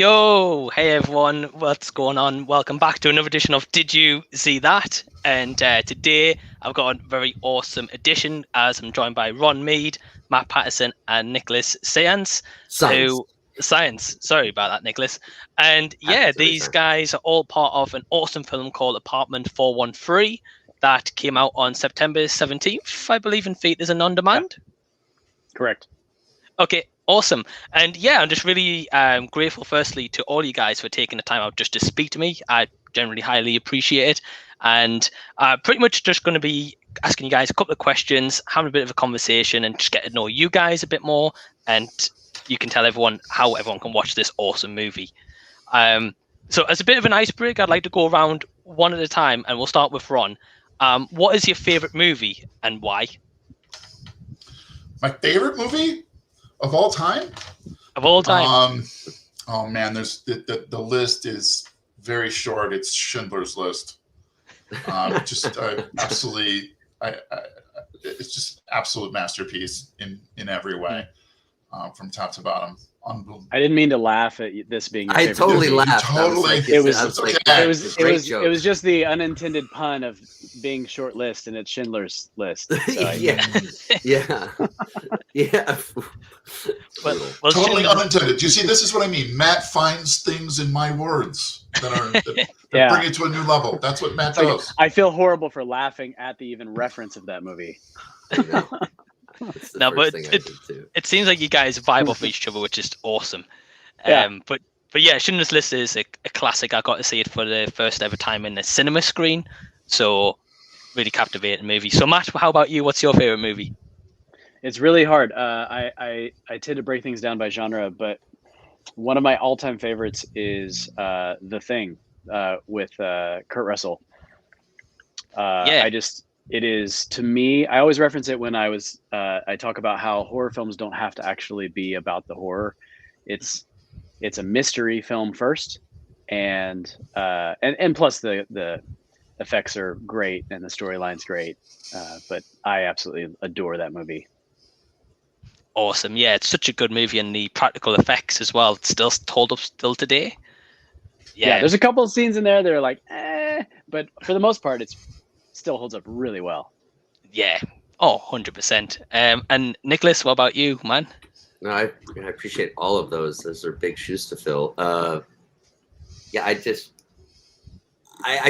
Yo, hey everyone, what's going on? Welcome back to another edition of Did You See That? And today I've got a very awesome edition as I'm joined by Ron Mead, Matt Patterson, and Nicholas Saenz. Science. Sorry about that, Nicholas. And yeah, these guys are all part of an awesome film called Apartment 413 that came out on September 17th, I believe, in theaters and on demand. Yeah. Correct. Okay, awesome. And yeah, I'm just really grateful, firstly, to all you guys for taking the time out just to speak to me. I generally highly appreciate it. And pretty much just going to be asking you guys a couple of questions, having a bit of a conversation, and just get to know you guys a bit more. And you can tell everyone how everyone can watch this awesome movie. So as a bit of an icebreaker, I'd like to go around one at a time, and we'll start with Ron. What is your favorite movie and why? My favorite movie of all time? Of all time? Oh man, there's the list is very short. It's Schindler's List. Absolutely, it's just absolute masterpiece in every way, from top to bottom. Unbelievable. I didn't mean to laugh at this being your favorite. Totally laughed. Totally. It was just the unintended pun of being short list, and it's Schindler's List. So yeah. Well, totally unintended. You see, this is what I mean. Matt finds things in my words that bring it to a new level. That's what Matt does. I feel horrible for laughing at the even reference of that movie. No, but it seems like you guys vibe off each other, which is awesome. Yeah. But yeah, Schindler's List is a classic. I got to see it for the first ever time in the cinema screen, so really captivating movie. So Matt, how about you? What's your favorite movie? It's really hard. I tend to break things down by genre, but one of my all-time favorites is The Thing with Kurt Russell. It is, to me, I always reference it when I talk about how horror films don't have to actually be about the horror. It's a mystery film first, and plus the effects are great and the storyline's great. But I absolutely adore that movie. Awesome. Yeah, it's such a good movie, and the practical effects as well still hold up still today. Yeah, there's a couple of scenes in there that are like, but for the most part, it's still holds up really well. Yeah. 100%. And Nicholas, what about you, man? No, I appreciate all of those. Those are big shoes to fill. I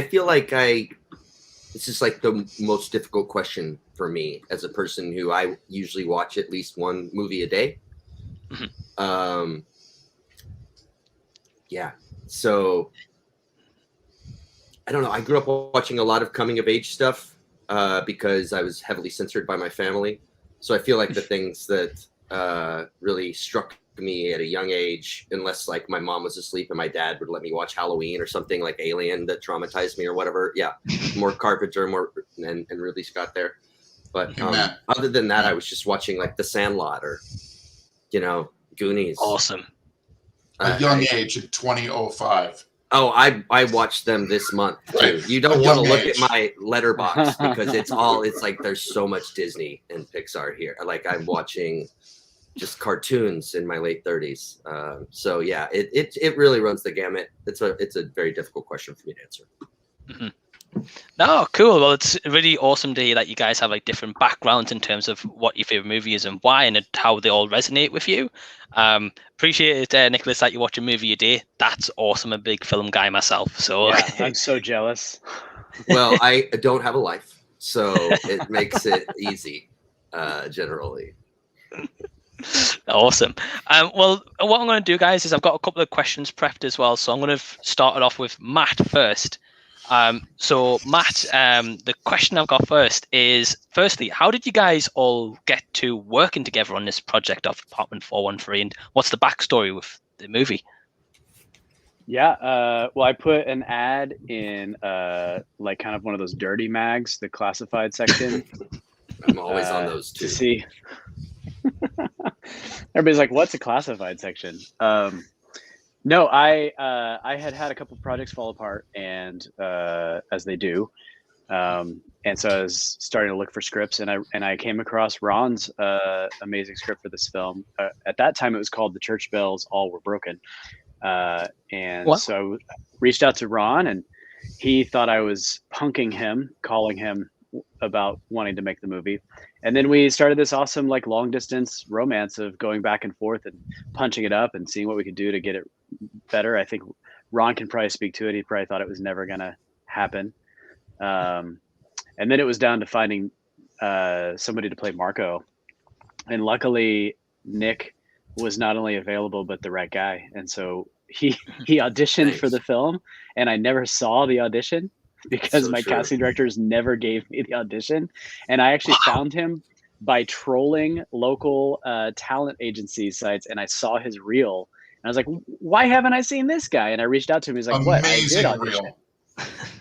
feel like this is like the most difficult question for me as a person who I usually watch at least one movie a day. Mm-hmm. So I don't know. I grew up watching a lot of coming of age stuff because I was heavily censored by my family. So I feel like the things that really struck me at a young age, unless like my mom was asleep and my dad would let me watch Halloween or something like Alien that traumatized me or whatever. Yeah, more Carpenter, and Ridley Scott there. But other than that, I was just watching like The Sandlot or, Goonies. Awesome. A young age in 2005. Oh, I watched them this month too. Right. You don't want to look at my letterbox because it's like there's so much Disney and Pixar here. Like I'm watching just cartoons in my late 30s. So yeah, it really runs the gamut. It's a very difficult question for me to answer. Mm-hmm. No, cool. Well, it's really awesome to hear that you guys have like different backgrounds in terms of what your favorite movie is and why, and how they all resonate with you. Appreciate it, Nicholas, that you watch a movie a day. That's awesome. I'm a big film guy myself, so yeah, I'm so jealous. Well, I don't have a life, so it makes it easy, generally. Awesome. Well, what I'm going to do, guys, is I've got a couple of questions prepped as well. So I'm going to start it off with Matt first. So Matt, the question I've got first is, firstly, how did you guys all get to working together on this project of Apartment 413, and what's the backstory with the movie? Yeah, well, I put an ad in like kind of one of those dirty mags, the classified section. I'm always on those too. To see. Everybody's like, what's a classified section? No, I had a couple of projects fall apart, and as they do, and so I was starting to look for scripts, and I came across Ron's amazing script for this film. At that time, it was called "The Church Bells All Were Broken," And What? so I reached out to Ron, and he thought I was punking him, calling him about wanting to make the movie. And then we started this awesome like long distance romance of going back and forth and punching it up and seeing what we could do to get it better. I think Ron can probably speak to it. He probably thought it was never going to happen. And then it was down to finding somebody to play Marco. And luckily Nick was not only available, but the right guy. And so he auditioned for the film, and I never saw the audition because my casting directors never gave me the audition. And I actually found him by trolling local talent agency sites, and I saw his reel. And I was like, why haven't I seen this guy? And I reached out to him. He's like, what? I did audition.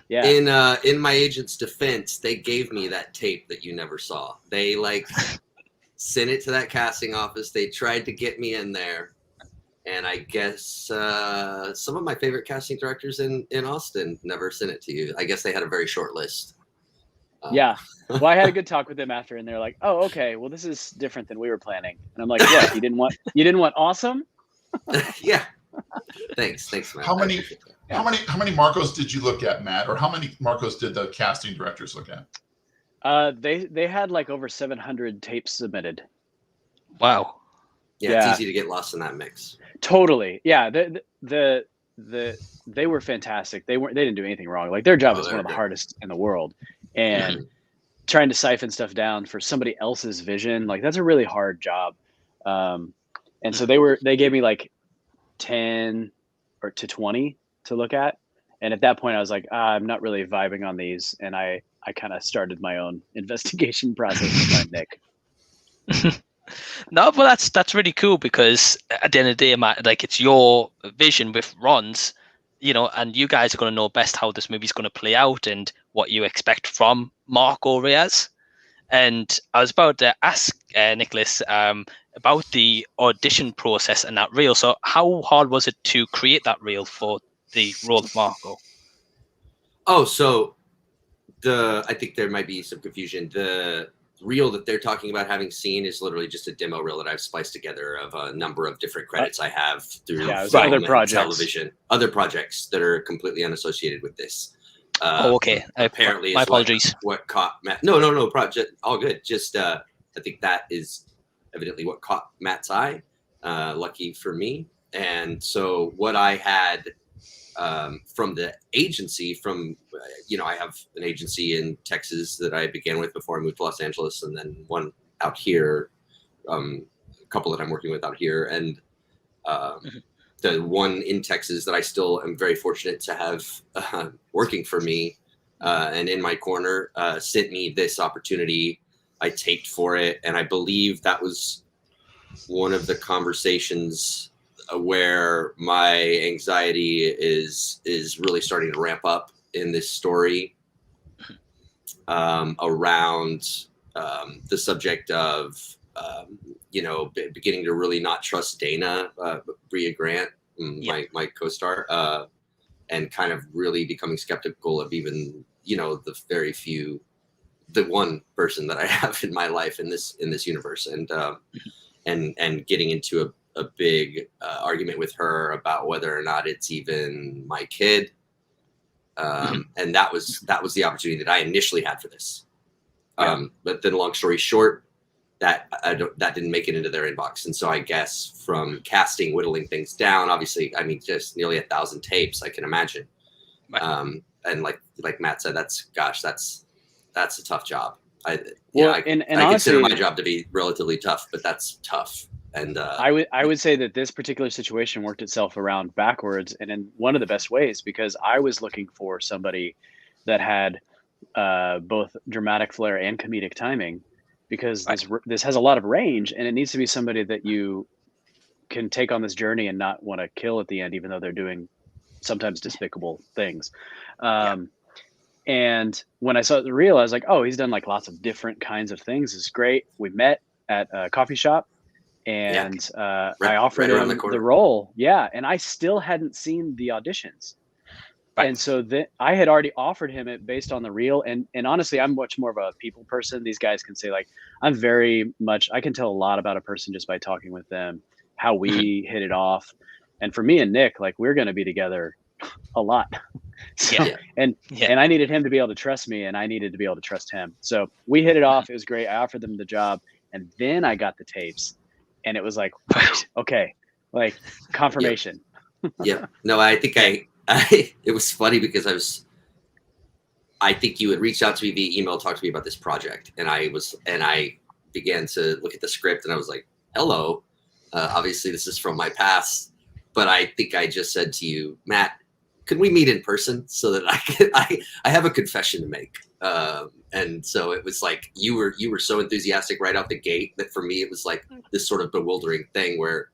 Yeah. In my agent's defense, they gave me that tape that you never saw. They like sent it to that casting office. They tried to get me in there. And I guess some of my favorite casting directors in Austin never sent it to you. I guess they had a very short list. Yeah. Well, I had a good talk with them after, and they're like, "Oh, okay. Well, this is different than we were planning." And I'm like, "What? You didn't want awesome?" Yeah. Thanks, Matt. How many Marcos did you look at, Matt? Or how many Marcos did the casting directors look at? They had like over 700 tapes submitted. Wow. Yeah, it's easy to get lost in that mix. Totally. Yeah. They were fantastic. They didn't do anything wrong. Like their job is one of the hardest in the world. And trying to siphon stuff down for somebody else's vision, like that's a really hard job. And so they gave me like 10 or to 20 to look at. And at that point I was like, I'm not really vibing on these. And I kind of started my own investigation process with my Nick. No, but that's really cool, because at the end of the day, Matt, like it's your vision with Ron's, and you guys are going to know best how this movie's going to play out and what you expect from Marco Reyes. And I was about to ask Nicholas about the audition process and that reel. So how hard was it to create that reel for the role of Marco? Oh, so I think there might be some confusion. The reel that they're talking about having seen is literally just a demo reel that I've spliced together of a number of different credits I have through film and television, other projects that are completely unassociated with this. Okay. Apparently, my apologies. What caught Matt? No, project all good. Just I think that is evidently what caught Matt's eye. Lucky for me. And so what I had from the agency, I have an agency in Texas that I began with before I moved to Los Angeles, and then one out here, a couple that I'm working with out here, and the one in Texas that I still am very fortunate to have working for me and in my corner sent me this opportunity. I taped for it, and I believe that was one of the conversations where my anxiety is really starting to ramp up in this story around the subject of beginning to really not trust Dana, Brea Grant, my co-star, and kind of really becoming skeptical of even the one person that I have in my life in this universe, and getting into a big argument with her about whether or not it's even my kid. And that was the opportunity that I initially had for this. But then long story short, that didn't make it into their inbox. And so I guess from casting, whittling things down, obviously, I mean, just nearly 1,000 tapes, I can imagine. Right. And like Matt said, that's a tough job. I honestly, consider my job to be relatively tough, but that's tough. And I would say that this particular situation worked itself around backwards, and in one of the best ways, because I was looking for somebody that had both dramatic flair and comedic timing, because this has a lot of range, and it needs to be somebody that you can take on this journey and not want to kill at the end, even though they're doing sometimes despicable things. And when I saw the reel, I was like, oh, he's done like lots of different kinds of things. It's great. We met at a coffee shop. And I offered him the role. Yeah. And I still hadn't seen the auditions. Right. And so I had already offered him it based on the reel. And honestly, I'm much more of a people person. These guys can say, like, I can tell a lot about a person just by talking with them, how we hit it off. And for me and Nick, like, we're going to be together a lot. So, Yeah. and I needed him to be able to trust me, and I needed to be able to trust him. So we hit it off. It was great. I offered them the job, and then I got the tapes, and it was like, okay, like confirmation. Yeah. No, I think it was funny because I think you had reached out to me via email, talked to me about this project, and I began to look at the script, and I was like, hello. Obviously this is from my past, but I think I just said to you, Matt, could we meet in person so that I have a confession to make. And so it was like, you were so enthusiastic right out the gate that for me, it was like this sort of bewildering thing where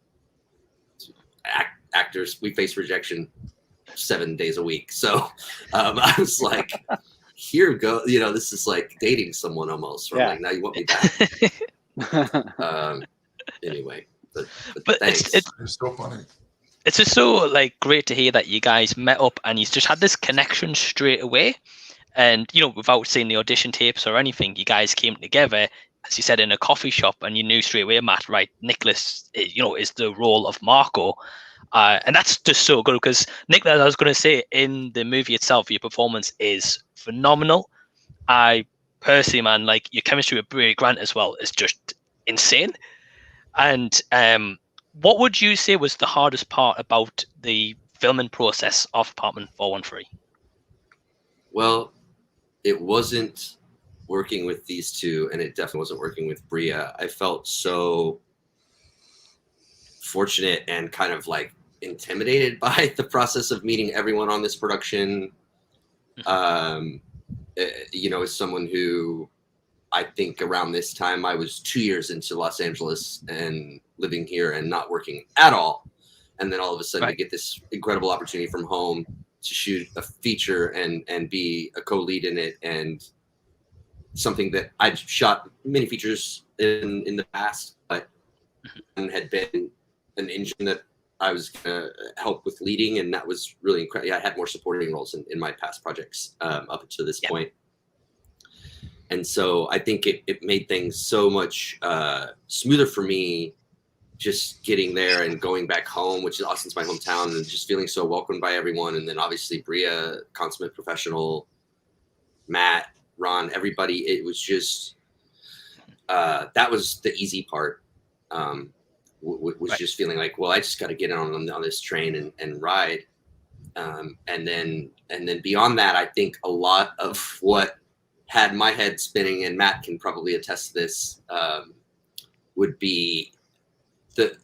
actors, we face rejection 7 days a week. So I was like, here we go. You know, this is like dating someone almost. Right? Yeah. Like, now you want me back. Anyway, but thanks. It's so funny. It's just so like great to hear that you guys met up and you just had this connection straight away. And, you know, without seeing the audition tapes or anything, you guys came together, as you said, in a coffee shop, and you knew straight away, Matt, right, Nicholas, you know, is the role of Marco. And that's just so good because, Nicholas, I was going to say, in the movie itself, your performance is phenomenal. I personally, man, like your chemistry with Brea Grant as well is just insane. And what would you say was the hardest part about the filming process of Apartment 413? Well, it wasn't working with these two, and it definitely wasn't working with Brea. I felt so fortunate and kind of like intimidated by the process of meeting everyone on this production. You know, as someone who, I think around this time I was 2 years into Los Angeles and living here and not working at all. And then all of a sudden I get this incredible opportunity from home to shoot a feature and be a co-lead in it, and something that I'd shot many features in the past, but had been an engine that I was going to help with leading. And that was really incredible. I had more supporting roles in my past projects up until this point. And so I think it made things so much smoother for me, just getting there and going back home, which is Austin's my hometown, and just feeling so welcomed by everyone. And then obviously Brea, consummate professional, Matt, Ron, everybody. It was just, that was the easy part. Was just feeling like, well, I just got to get on this train and ride. And then beyond that, I think a lot of what had my head spinning, and Matt can probably attest to this, would be the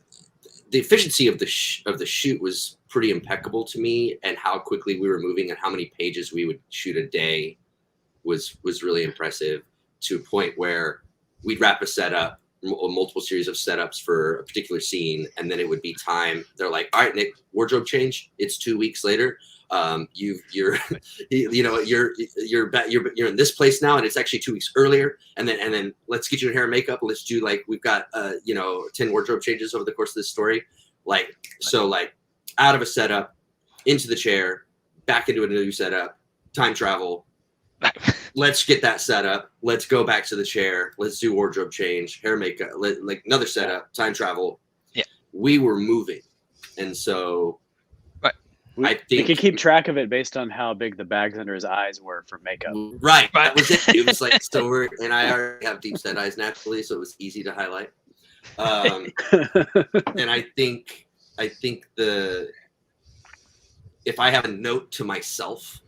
efficiency of the shoot was pretty impeccable to me, and how quickly we were moving and how many pages we would shoot a day was really impressive, to a point where we'd wrap a setup, multiple series of setups for a particular scene, and then it would be time. They're like, all right, Nick, wardrobe change. It's 2 weeks later. You're in this place now, and it's actually 2 weeks earlier. And then let's get you in hair and makeup. And let's do, like, we've got 10 wardrobe changes over the course of this story. So out of a setup, into the chair, back into a new setup, time travel. Let's get that set up. Let's go back to the chair. Let's do wardrobe change, hair, makeup, like another setup, time travel. Yeah, we were moving, and so I think we could keep track of it based on how big the bags under his eyes were for makeup. Right, that was it. It was like, so and I already have deep set eyes naturally, so it was easy to highlight. And I think if I have a note to myself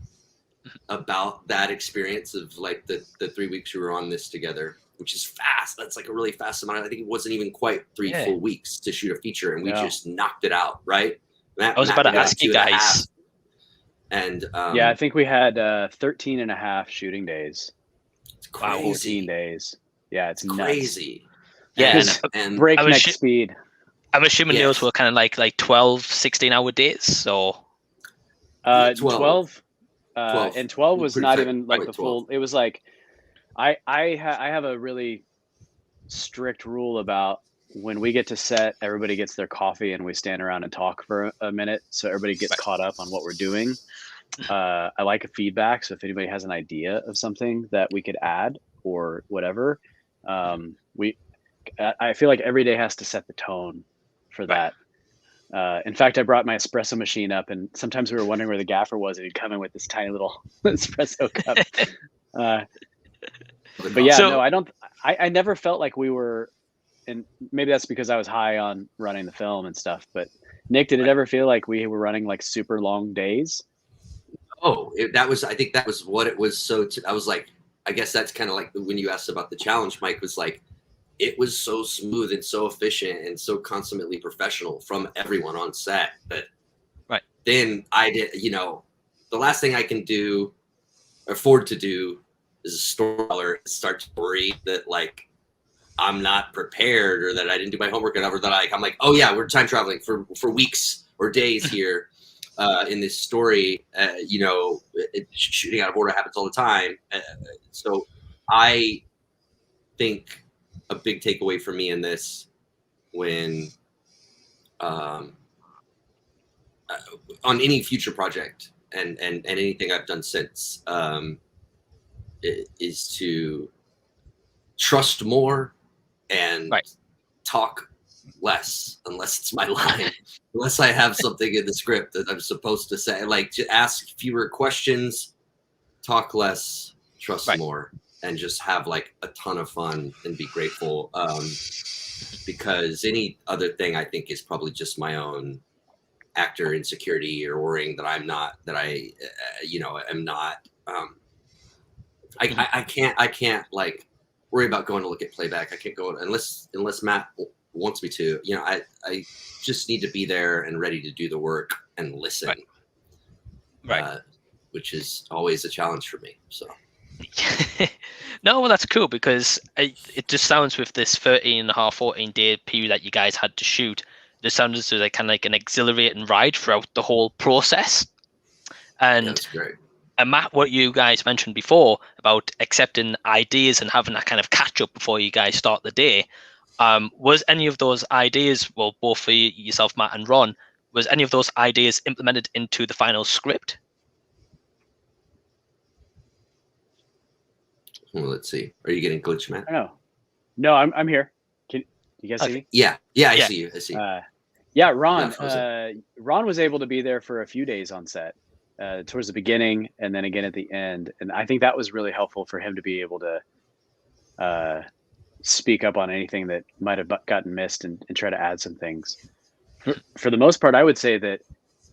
about that experience of like the 3 weeks we were on this together, which is fast. That's like a really fast amount. I think it wasn't even quite 3 full weeks to shoot a feature, and we just knocked it out. Right. I was about to ask you guys. And I think we had 13 and a half shooting days. It's crazy. 14 days. Yeah, it's crazy. Nuts. Yeah, and breakneck speed. I'm assuming those were kind of like 12, 16-hour days. So 12. And 12 was not even like the full. It was like, I have a really strict rule about when we get to set, everybody gets their coffee and we stand around and talk for a minute, so everybody gets caught up on what we're doing. I like a feedback, so if anybody has an idea of something that we could add or whatever, I feel like every day has to set the tone for that. In fact, I brought my espresso machine up, and sometimes we were wondering where the gaffer was, and he'd come in with this tiny little espresso cup. But yeah, no, I never felt like we were, and maybe that's because I was high on running the film and stuff. But Nick, did it ever feel like we were running like super long days? Oh, I think that was what it was. So I was like, I guess that's kind of like when you asked about the challenge, Mike, was like, it was so smooth and so efficient and so consummately professional from everyone on set. But then I did, the last thing I can afford to do is a storyteller start to worry that like I'm not prepared or that I didn't do my homework enough, or that I'm like, oh yeah, we're time traveling for weeks or days here in this story. Shooting out of order happens all the time. So I think a big takeaway for me in this, when on any future project and anything I've done since, is to trust more and talk less, unless it's my line, unless I have something in the script that I'm supposed to say. Like, to ask fewer questions, talk less, trust more, and just have like a ton of fun and be grateful. Because any other thing I think is probably just my own actor insecurity or worrying that I'm not, that I, am not. I can't like worry about going to look at playback. I can't go unless Matt wants me to. I just need to be there and ready to do the work and listen. Right. Which is always a challenge for me. So. No, well, that's cool, because it just sounds, with this 14-day period that you guys had to shoot, it just sounds as though like kind of like an exhilarating ride throughout the whole process. And that's great. And Matt, what you guys mentioned before about accepting ideas and having that kind of catch up before you guys start the day, was any of those ideas, well, both for yourself, Matt, and Ron, was any of those ideas implemented into the final script? Well, let's see. Are you getting glitched, Matt? No, I'm here. Can you guys see me? Yeah, I see you. I see. Ron. Ron was able to be there for a few days on set, towards the beginning and then again at the end, and I think that was really helpful for him to be able to speak up on anything that might have gotten missed and try to add some things. For the most part, I would say that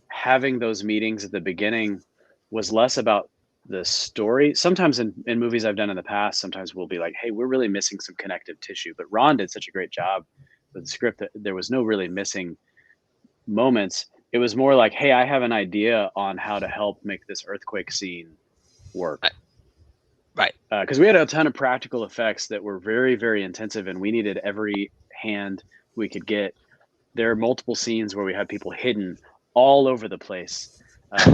having those meetings at the beginning was less about the story. Sometimes in movies I've done in the past, sometimes we'll be like, hey, we're really missing some connective tissue. But Ron did such a great job with the script that there was no really missing moments. It was more like, hey, I have an idea on how to help make this earthquake scene work. Right. Because we had a ton of practical effects that were very, very intensive, and we needed every hand we could get. There are multiple scenes where we had people hidden all over the place,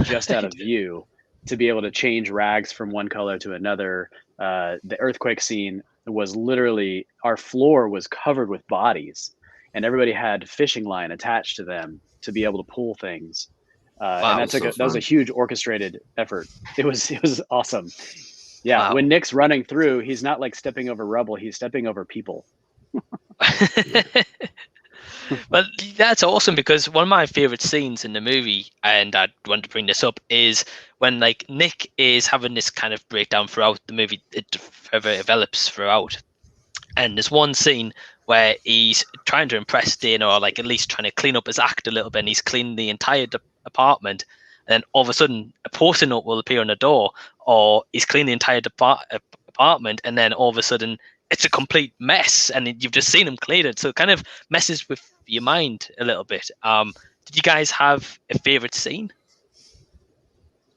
just out of view, to be able to change rags from one color to another. The earthquake scene was literally, our floor was covered with bodies, and everybody had fishing line attached to them to be able to pull things. And that was a huge orchestrated effort. It was awesome. Yeah. Wow. When Nick's running through, he's not like stepping over rubble, he's stepping over people. But that's awesome, because one of my favorite scenes in the movie, and I want to bring this up, is when like Nick is having this kind of breakdown throughout the movie. It further develops throughout, and there's one scene where he's trying to impress Dana, or like at least trying to clean up his act a little bit, and he's cleaning the entire apartment, and then all of a sudden a post-it note will appear on the door, or he's cleaning the entire apartment, and then all of a sudden it's a complete mess, and you've just seen him clean it. So it kind of messes with your mind a little bit. Did you guys have a favorite scene?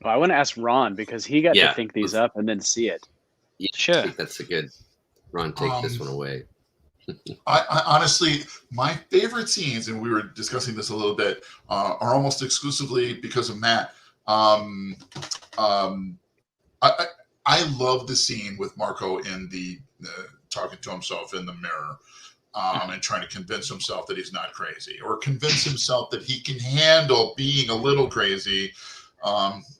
Well, I want to ask Ron, because he got to think these up and then see it. Yeah, sure. I think that's a good. Ron, take this one away. I honestly, my favorite scenes, and we were discussing this a little bit, are almost exclusively because of Matt. I love the scene with Marco in the talking to himself in the mirror, and trying to convince himself that he's not crazy, or convince himself that he can handle being a little crazy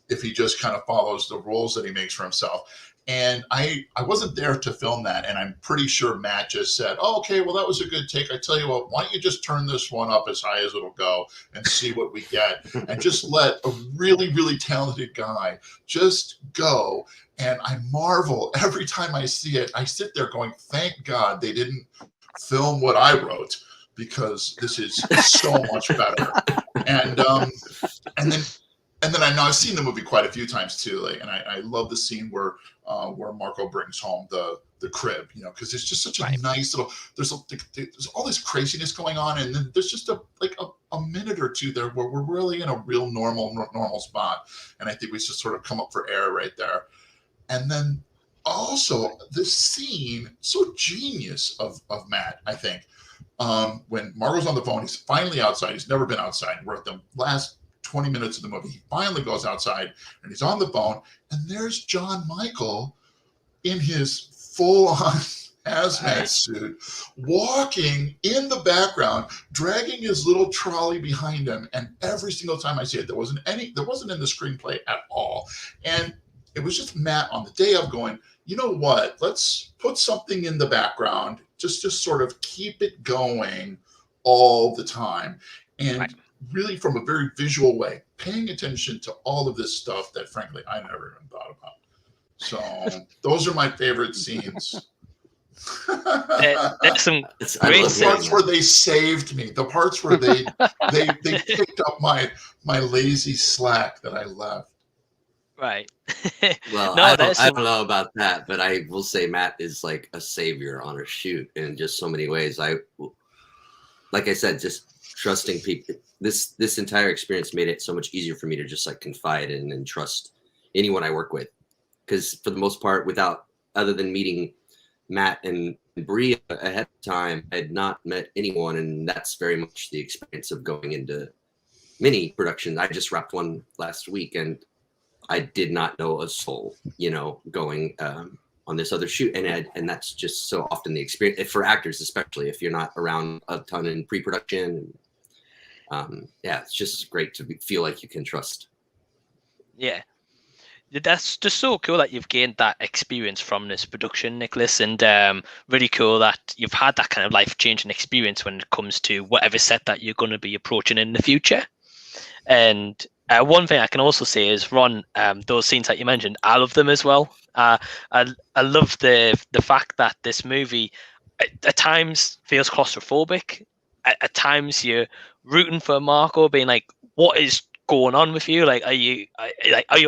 if he just kind of follows the rules that he makes for himself. And I wasn't there to film that, and I'm pretty sure Matt just said, "Oh, okay, well that was a good take. I tell you what, why don't you just turn this one up as high as it'll go and see what we get, and just let a really, really talented guy just go." And I marvel every time I see it. I sit there going, "Thank God they didn't film what I wrote, because this is so much better." And then I know I've seen the movie quite a few times too, like, and I love the scene where Marco brings home the crib, because it's just such a nice little. There's all this craziness going on, and then there's just a minute or two there where we're really in a real normal spot, and I think we just sort of come up for air right there. And then also the scene, so genius of Matt, I think, when Marco's on the phone, he's finally outside. He's never been outside. We're at the last 20 minutes of the movie. He finally goes outside and he's on the phone, and there's John Michael in his full-on hazmat suit, walking in the background, dragging his little trolley behind him. And every single time I see it, there wasn't in the screenplay at all. And it was just Matt on the day of going, you know what, let's put something in the background, just sort of keep it going all the time. And really, from a very visual way, paying attention to all of this stuff that, frankly, I never even thought about. So those are my favorite scenes. There's some great the parts where they saved me. The parts where they picked up my lazy slack that I left. Right. Well, I don't know about that, but I will say Matt is like a savior on a shoot in just so many ways. Like I said, just trusting people. This entire experience made it so much easier for me to just like confide in and trust anyone I work with. Because for the most part, other than meeting Matt and Brea ahead of time, I had not met anyone. And that's very much the experience of going into mini production. I just wrapped one last week and I did not know a soul, going on this other shoot. And that's just so often the experience for actors, especially if you're not around a ton in pre-production. It's just great to feel like you can trust. Yeah. That's just so cool that you've gained that experience from this production, Nicholas, and really cool that you've had that kind of life-changing experience when it comes to whatever set that you're going to be approaching in the future. And one thing I can also say is, Ron, those scenes that you mentioned, I love them as well. I love the fact that this movie at times feels claustrophobic. At times you're rooting for Marco, being like, what is going on with you? Like, are you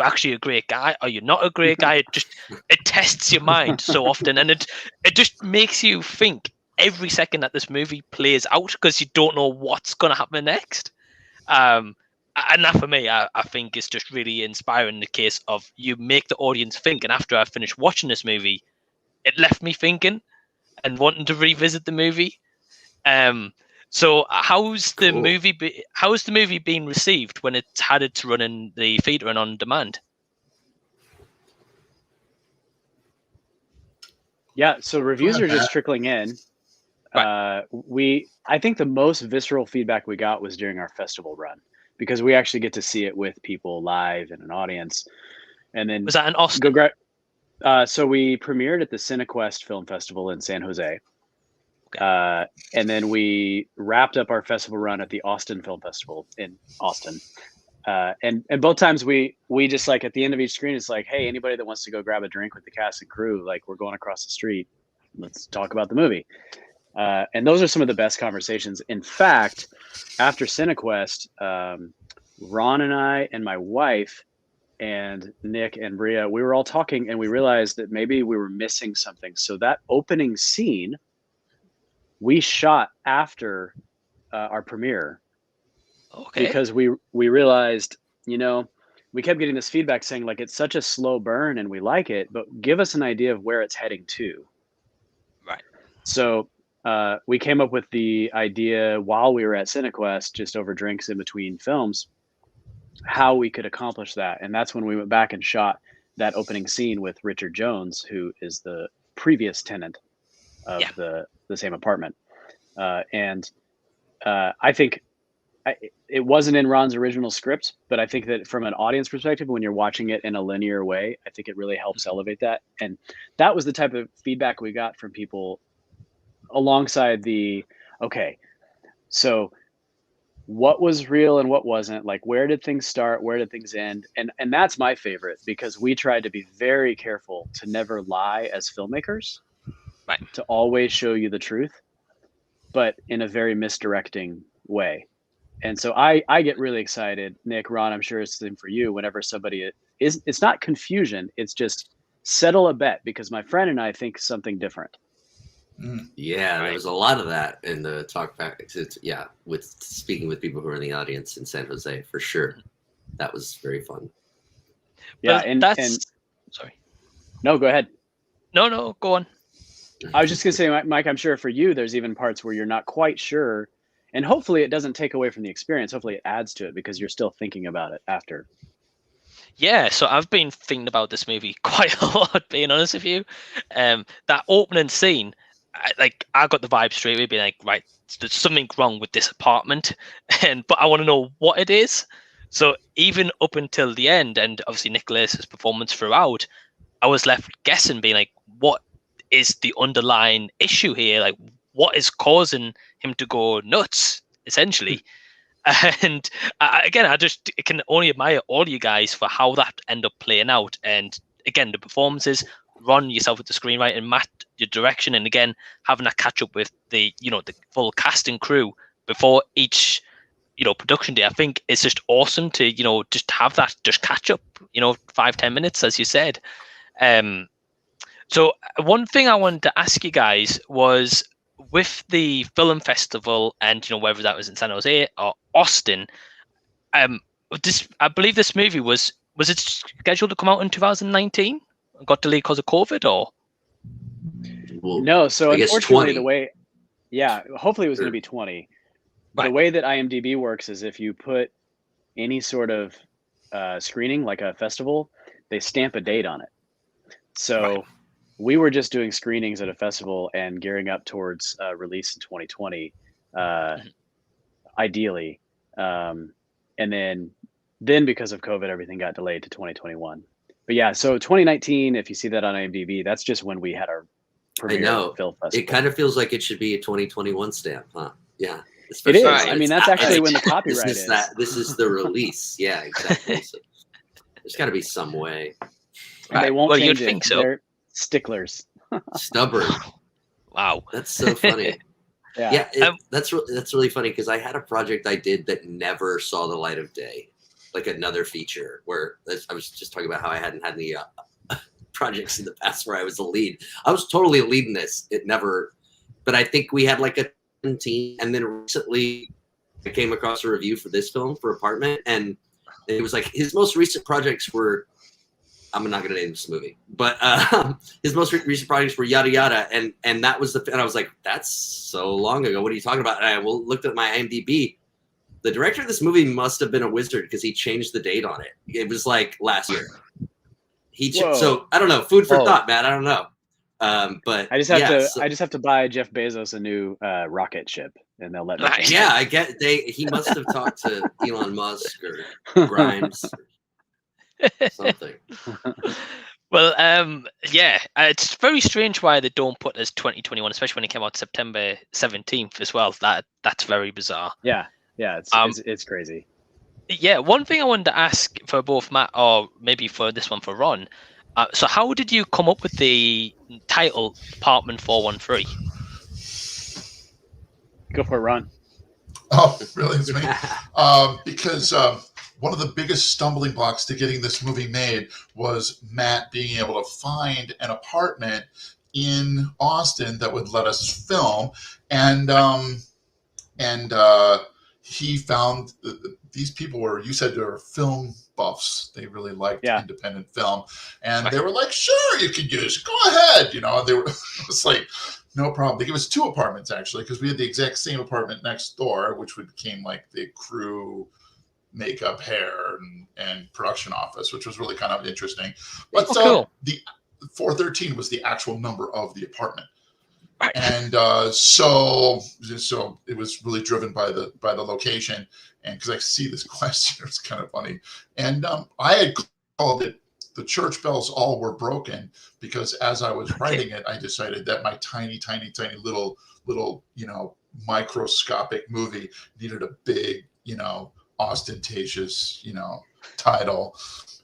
actually a great guy? Are you not a great guy? It tests your mind so often, and it just makes you think every second that this movie plays out, because you don't know what's going to happen next. And that for me, I think is just really inspiring. In the case of, you make the audience think, and after I finished watching this movie, it left me thinking and wanting to revisit the movie. So how's the movie being received when it's had it to run in the theater and on demand? Yeah, so reviews are just trickling in. Right. I think the most visceral feedback we got was during our festival run, because we actually get to see it with people live in an audience. And then was that an Austin? So we premiered at the CineQuest Film Festival in San Jose. Okay. And then we wrapped up our festival run at the Austin Film Festival in Austin. And both times we just, like, at the end of each screen, it's like, hey, anybody that wants to go grab a drink with the cast and crew, like, we're going across the street, let's talk about the movie. And those are some of the best conversations. In fact, after CineQuest, Ron and I and my wife and Nick and Brea, we were all talking, and we realized that maybe we were missing something. So that opening scene we shot after our premiere. Okay. Because we realized, we kept getting this feedback saying, like, it's such a slow burn and we like it, but give us an idea of where it's heading to. Right. So we came up with the idea while we were at CineQuest, just over drinks in between films, how we could accomplish that. And that's when we went back and shot that opening scene with Richard Jones, who is the previous tenant of the same apartment. And I think it wasn't in Ron's original script, but I think that from an audience perspective, when you're watching it in a linear way, I think it really helps elevate that. And that was the type of feedback we got from people alongside okay, so what was real and what wasn't, like where did things start, where did things end? And that's my favorite, because we tried to be very careful to never lie as filmmakers, right, to always show you the truth, but in a very misdirecting way. And so I get really excited, Nick, Ron, I'm sure it's the same for you, whenever somebody it's not confusion, it's just settle a bet because my friend and I think something different. Yeah, there was a lot of that in the talk back. Yeah, with speaking with people who are in the audience in San Jose, for sure. That was very fun. Yeah, but and sorry. No, go ahead. No, go on. I was just gonna say, Mike, I'm sure for you, there's even parts where you're not quite sure, and hopefully it doesn't take away from the experience. Hopefully it adds to it because you're still thinking about it after. Yeah, so I've been thinking about this movie quite a lot, being honest with you. That opening scene, I got the vibe straight away, being like, right, there's something wrong with this apartment, but I want to know what it is. So even up until the end, and obviously Nicholas's performance throughout, I was left guessing, being like, what is the underlying issue here? Like, what is causing him to go nuts, essentially? And again, I can only admire all you guys for how that end up playing out. And again, the performances, Ron, yourself with the screenwriting, and Matt, your direction, and again, having that catch up with the full cast and crew before each, production day. I think it's just awesome to, just have that, just catch up, 5-10 minutes, as you said. So one thing I wanted to ask you guys was, with the film festival, and whether that was in San Jose or Austin, I believe this movie was it scheduled to come out in 2019? Got delayed because of COVID, or? Well, no, so unfortunately, 20. Hopefully it was going to be 20. Right. The way that IMDb works is if you put any sort of screening, like a festival, they stamp a date on it. So. Right. We were just doing screenings at a festival and gearing up towards release in 2020, ideally. And then because of COVID, everything got delayed to 2021. But yeah, so 2019, if you see that on IMDb, that's just when we had our premiere film festival. It kind of feels like it should be a 2021 stamp, huh? Yeah. It is. I mean, that's actually when the copyright is. This is the release. Yeah, exactly. So there's got to be some way. They won't change it. Think so. They're sticklers. Stubborn. Wow, that's so funny. That's really funny, because I had a project I did that never saw the light of day, like another feature, where I was just talking about how I hadn't had any projects in the past where I was the lead. I was totally a lead in this. It never, but I think we had like a team, and then recently I came across a review for this film for Apartment, and it was like his most recent projects were, I'm not going to name this movie, but his most recent projects were yada yada, and that was and I was like, that's so long ago. What are you talking about? And I looked at my IMDb. The director of this movie must have been a wizard, because he changed the date on it. It was like last year. So I don't know. Food for thought, Matt. I don't know. But I just have to buy Jeff Bezos a new rocket ship, and they'll let me. Yeah, I get he must have talked to Elon Musk or Grimes. Something. Well, it's very strange why they don't put as 2021, especially when it came out September 17th as well. That's very bizarre. Yeah, it's crazy. Yeah, one thing I wanted to ask for both Matt, or maybe for this one for Ron. So how did you come up with the title Apartment 413? Go for it, Ron. Oh, really? It's me. Because one of the biggest stumbling blocks to getting this movie made was Matt being able to find an apartment in Austin that would let us film, and he found these people were, you said, they were film buffs. They really liked independent film, and they were like, "Sure, you can use it. Go ahead." They were. It was like, no problem. They gave us 2 apartments actually, because we had the exact same apartment next door, which became like the crew, makeup, hair, and production office, which was really kind of interesting. But cool. The 413 was the actual number of the apartment. And so it was really driven by the location, and because I see this question, it's kind of funny. And I had called it "The Church Bells All Were Broken" because as I was writing it, I decided that my tiny little microscopic movie needed a big, ostentatious, title.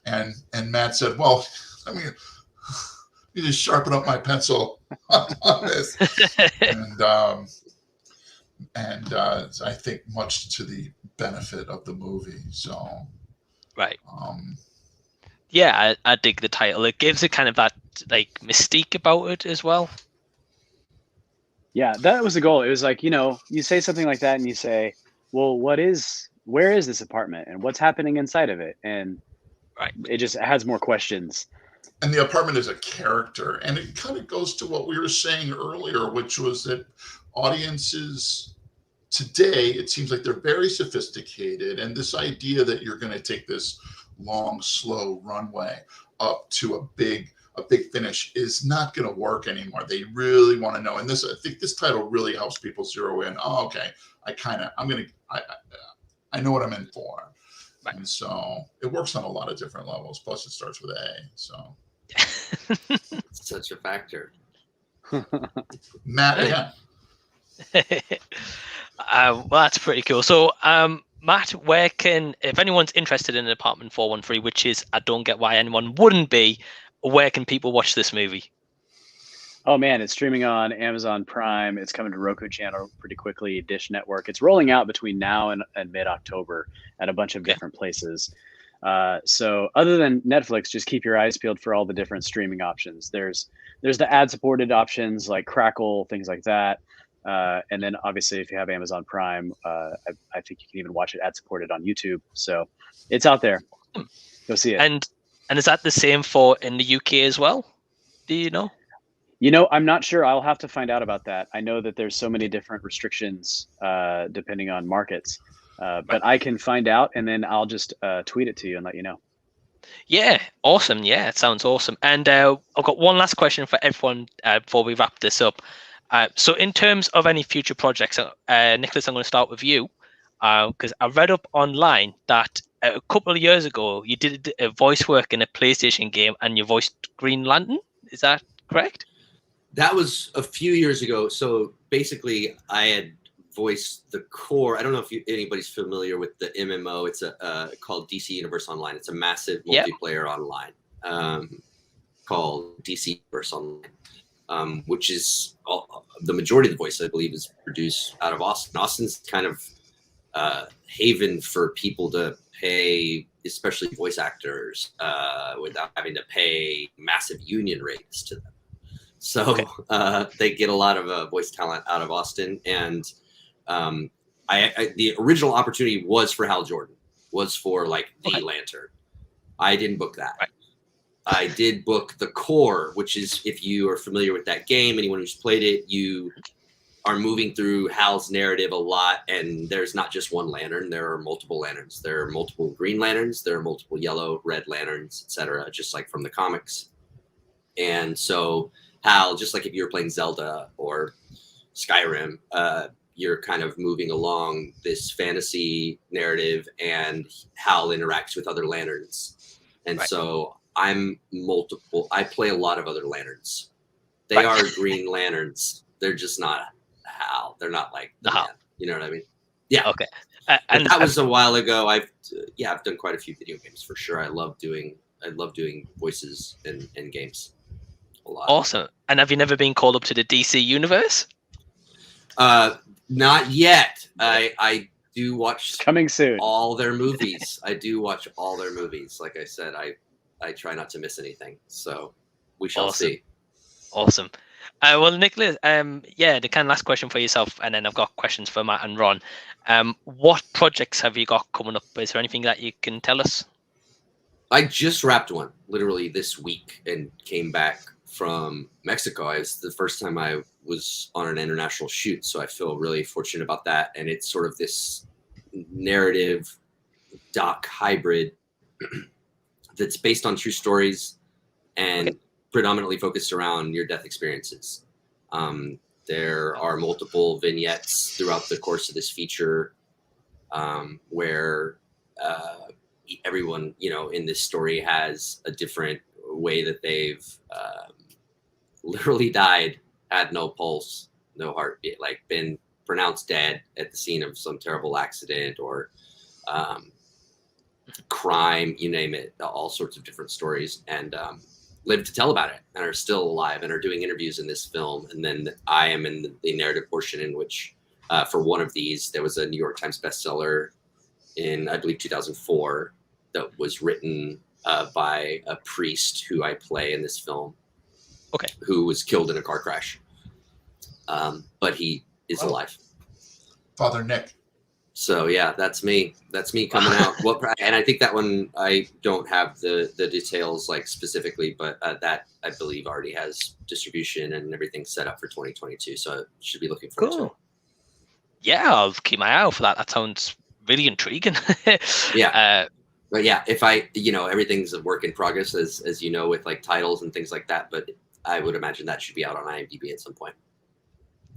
And Matt said, "Well, I mean, you just sharpen up my pencil on this." and I think much to the benefit of the movie. So, right. Yeah, I dig the title. It gives it kind of that like mystique about it as well. Yeah, that was the goal. It was like, you say something like that and you say, well, where is this apartment and what's happening inside of it? And it just has more questions. And the apartment is a character. And it kind of goes to what we were saying earlier, which was that audiences today, it seems like they're very sophisticated. And this idea that you're going to take this long, slow runway up to a big finish is not going to work anymore. They really want to know. And I think this title really helps people zero in. Oh, okay. I know what I'm in for. Right. And so it works on a lot of different levels. Plus it starts with A. So such a factor. Matt, yeah. Well, that's pretty cool. So, Matt, if anyone's interested in Apartment 413, which is, I don't get why anyone wouldn't be, where can people watch this movie? Oh man, it's streaming on Amazon Prime. It's coming to Roku channel pretty quickly, Dish Network. It's rolling out between now and mid-October at a bunch of different places. So other than Netflix, just keep your eyes peeled for all the different streaming options. There's the ad-supported options like Crackle, things like that. And then obviously if you have Amazon Prime, I think you can even watch it ad-supported on YouTube. So it's out there. Go see it. And is that the same for in the UK as well? Do you know? I'm not sure. I'll have to find out about that. I know that there's so many different restrictions depending on markets, but I can find out and then I'll just tweet it to you and let you know. Yeah, awesome. Yeah, it sounds awesome. And I've got one last question for everyone before we wrap this up. So in terms of any future projects, Nicholas, I'm going to start with you because I read up online that a couple of years ago you did a voice work in a PlayStation game and you voiced Green Lantern. Is that correct? That was a few years ago. So basically, I had voiced the core. I don't know if anybody's familiar with the MMO. It's called DC Universe Online. It's a massive multiplayer online called DC Universe Online, which is the majority of the voice, I believe, is produced out of Austin. Austin's kind of haven for people to pay, especially voice actors, without having to pay massive union rates to them. So they get a lot of voice talent out of Austin. And the original opportunity was for Hal Jordan, was for like the Lantern. I didn't book that. Right. I did book the core, which is, if you are familiar with that game, anyone who's played it, you are moving through Hal's narrative a lot. And there's not just one lantern. There are multiple lanterns. There are multiple green lanterns. There are multiple yellow, red lanterns, etc., just like from the comics. And so Hal, just like if you were playing Zelda or Skyrim, you're kind of moving along this fantasy narrative, and Hal interacts with other lanterns. And so I play a lot of other lanterns. They are Green Lanterns. They're just not Hal. They're not like Hal. You know what I mean? Yeah. Okay. And that was a while ago. I've done quite a few video games for sure. I love doing voices in games. A lot. Awesome. And have you never been called up to the DC universe? Not yet. I do watch coming soon all their movies. I do watch all their movies. Like I said, I try not to miss anything. So we shall see. Awesome. Well, Nicholas, the kind of last question for yourself, and then I've got questions for Matt and Ron. What projects have you got coming up? Is there anything that you can tell us? I just wrapped one literally this week and came back from Mexico. It's the first time I was on an international shoot, so I feel really fortunate about that. And it's sort of this narrative doc hybrid that's based on true stories and predominantly focused around near-death experiences. There are multiple vignettes throughout the course of this feature where everyone, in this story has a different way that they've literally died, had no pulse, no heartbeat, like been pronounced dead at the scene of some terrible accident or crime, you name it, all sorts of different stories, and live to tell about it and are still alive and are doing interviews in this film. And then I am in the narrative portion in which for one of these, there was a New York Times bestseller in, I believe, 2004 that was written by a priest who I play in this film. Okay. Who was killed in a car crash. But he is alive. Father Nick. So yeah, that's me. That's me coming out. And I think that one, I don't have the details like specifically, but that I believe already has distribution and everything set up for 2022. So I should be looking forward to it. Yeah, I'll keep my eye out for that. That sounds really intriguing. Yeah. But yeah, if everything's a work in progress, as you know, with like titles and things like that. But I would imagine that should be out on IMDb at some point.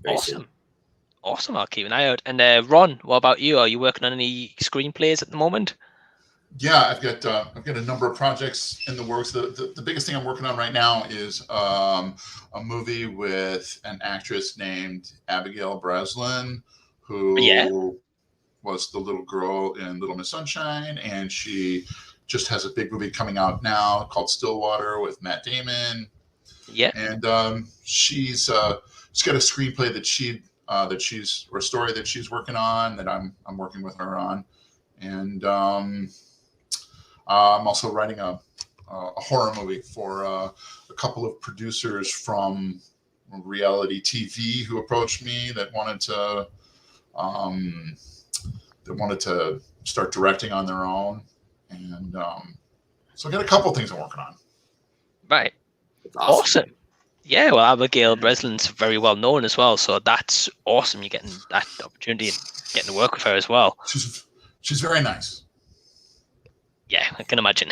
Very soon. Awesome. I'll keep an eye out. And Ron, what about you? Are you working on any screenplays at the moment? Yeah, I've got a number of projects in the works. The biggest thing I'm working on right now is a movie with an actress named Abigail Breslin, who was the little girl in Little Miss Sunshine, and she just has a big movie coming out now called Stillwater with Matt Damon. Yeah, and she's got a screenplay or a story that she's working on that I'm working with her on, and I'm also writing a horror movie for a couple of producers from reality TV who approached me that wanted to start directing on their own, and so I got a couple of things I'm working on. Right. Awesome. Yeah, well, Abigail Breslin's very well known as well, so that's awesome. You're getting that opportunity and getting to work with her as well. She's very nice. Yeah, I can imagine.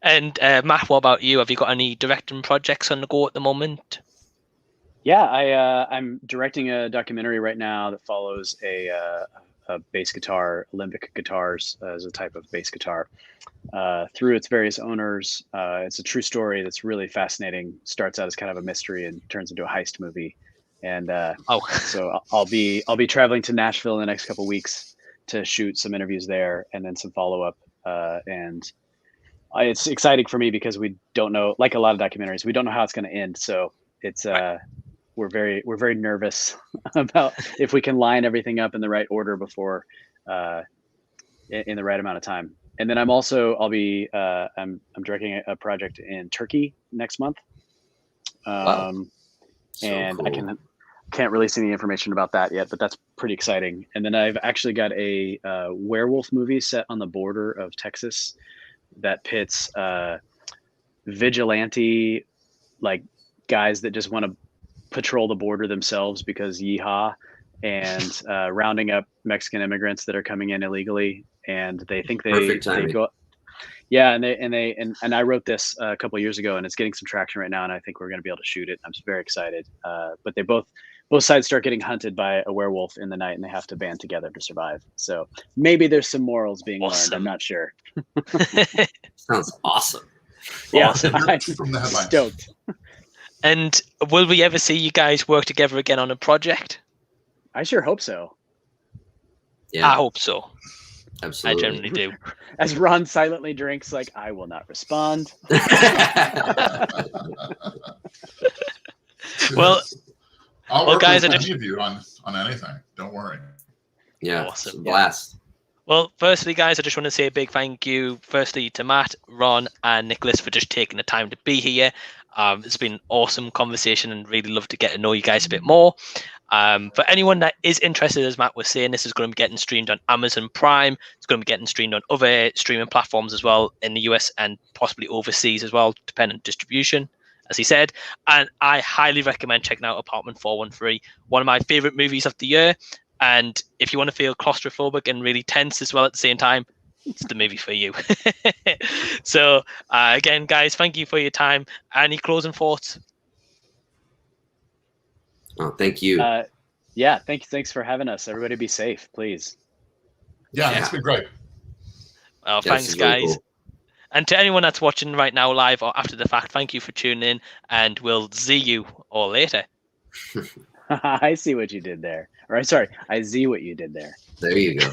And Matt, what about you? Have you got any directing projects on the go at the moment? Yeah, I'm directing a documentary right now that follows a bass guitar, Olympic guitars as a type of bass guitar, through its various owners. It's a true story that's really fascinating. Starts out as kind of a mystery and turns into a heist movie. And so I'll be traveling to Nashville in the next couple of weeks to shoot some interviews there and then some follow up. And it's exciting for me because we don't know, like a lot of documentaries, we don't know how it's going to end. So it's we're very nervous about if we can line everything up in the right order before in the right amount of time. And then I'm directing a project in Turkey next month. So and cool. I can't release any information about that yet, but that's pretty exciting. And then I've actually got a werewolf movie set on the border of Texas that pits vigilante, like guys that just want to patrol the border themselves because yeehaw, and rounding up Mexican immigrants that are coming in illegally, and they think they go. Yeah, and I wrote this a couple of years ago, and it's getting some traction right now, and I think we're going to be able to shoot it. I'm very excited. But they both sides start getting hunted by a werewolf in the night, and they have to band together to survive. So maybe there's some morals being learned. I'm not sure. Sounds awesome. Yeah, Awesome. I'm From the headlines. stoked. And will we ever see you guys work together again on a project? I sure hope so. Yeah, I hope so. absolutely. I generally do. As Ron silently drinks, like, I will not respond. Well, I'll work guys, with any of you on anything. Don't worry. Yeah, Awesome. it's a blast. Well, firstly, guys, I just want to say a big thank you, firstly, to Matt, Ron, and Nicholas for just taking the time to be here. It's been an awesome conversation and really love to get to know you guys a bit more. For anyone that is interested, as Matt was saying, this is going to be getting streamed on Amazon Prime. It's going to be getting streamed on other streaming platforms as well in the US and possibly overseas as well, depending on distribution, as he said. And I highly recommend checking out Apartment 413, one of my favorite movies of the year. And if you want to feel claustrophobic and really tense as well at the same time, it's the movie for you. So again, guys, thank you for your time. Any closing thoughts? Oh, thank you. Yeah, thanks for having us. Everybody be safe, please. Yeah, it's been great. Well, Yeah, thanks, this is really guys. cool. And to anyone that's watching right now live or after the fact, thank you for tuning in, and we'll see you all later. I see what you did there. Or sorry, I see what you did there. There you go.